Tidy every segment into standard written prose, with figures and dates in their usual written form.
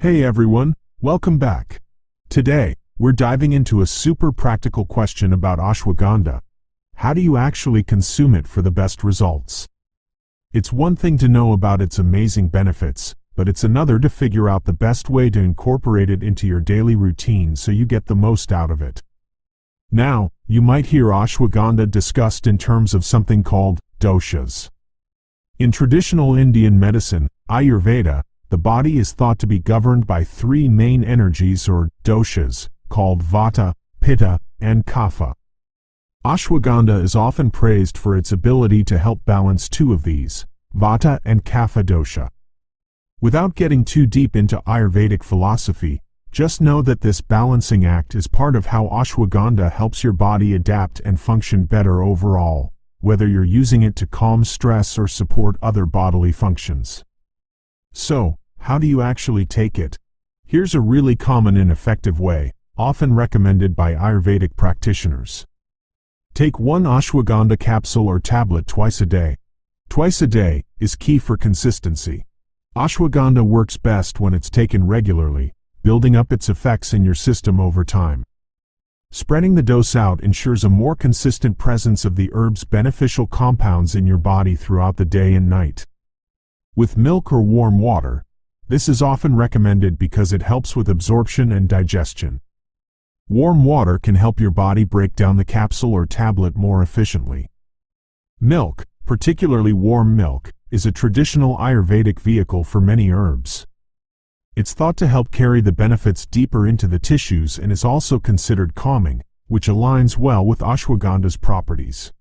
Hey everyone, welcome back. Today, we're diving into a super practical question about ashwagandha. How do you actually consume it for the best results? It's one thing to know about its amazing benefits, but it's another to figure out the best way to incorporate it into your daily routine so you get the most out of it. Now, you might hear ashwagandha discussed in terms of something called doshas. In traditional Indian medicine, Ayurveda, the body is thought to be governed by three main energies or doshas, called vata, pitta, and kapha. Ashwagandha is often praised for its ability to help balance two of these, vata and kapha dosha. Without getting too deep into Ayurvedic philosophy, just know that this balancing act is part of how ashwagandha helps your body adapt and function better overall, whether you're using it to calm stress or support other bodily functions. So, how do you actually take it? Here's a really common and effective way, often recommended by Ayurvedic practitioners. Take one ashwagandha capsule or tablet twice a day. Twice a day is key for consistency. Ashwagandha works best when it's taken regularly, building up its effects in your system over time. Spreading the dose out ensures a more consistent presence of the herb's beneficial compounds in your body throughout the day and night. With milk or warm water, this is often recommended because it helps with absorption and digestion. Warm water can help your body break down the capsule or tablet more efficiently. Milk, particularly warm milk, is a traditional Ayurvedic vehicle for many herbs. It's thought to help carry the benefits deeper into the tissues and is also considered calming, which aligns well with ashwagandha's properties.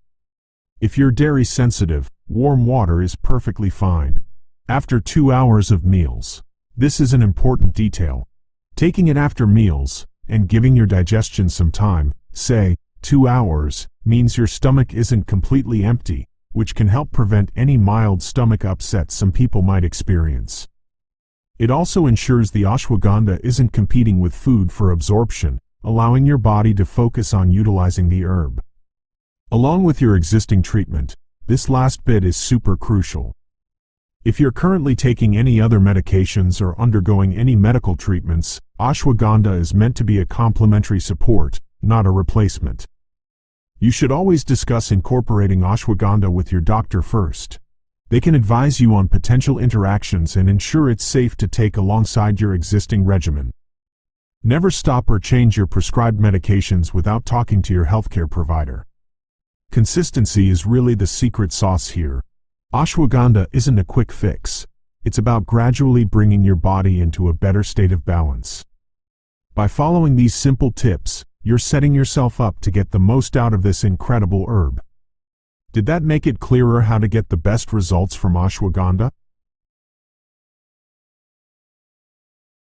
If you're dairy sensitive, warm water is perfectly fine. After 2 hours of meals. This is an important detail. Taking it after meals, and giving your digestion some time, say, 2 hours, means your stomach isn't completely empty, which can help prevent any mild stomach upset some people might experience. It also ensures the ashwagandha isn't competing with food for absorption, allowing your body to focus on utilizing the herb. Along with your existing treatment, this last bit is super crucial. If you're currently taking any other medications or undergoing any medical treatments, ashwagandha is meant to be a complementary support, not a replacement. You should always discuss incorporating ashwagandha with your doctor first. They can advise you on potential interactions and ensure it's safe to take alongside your existing regimen. Never stop or change your prescribed medications without talking to your healthcare provider. Consistency is really the secret sauce here. Ashwagandha isn't a quick fix. It's about gradually bringing your body into a better state of balance. By following these simple tips, you're setting yourself up to get the most out of this incredible herb. Did that make it clearer how to get the best results from ashwagandha?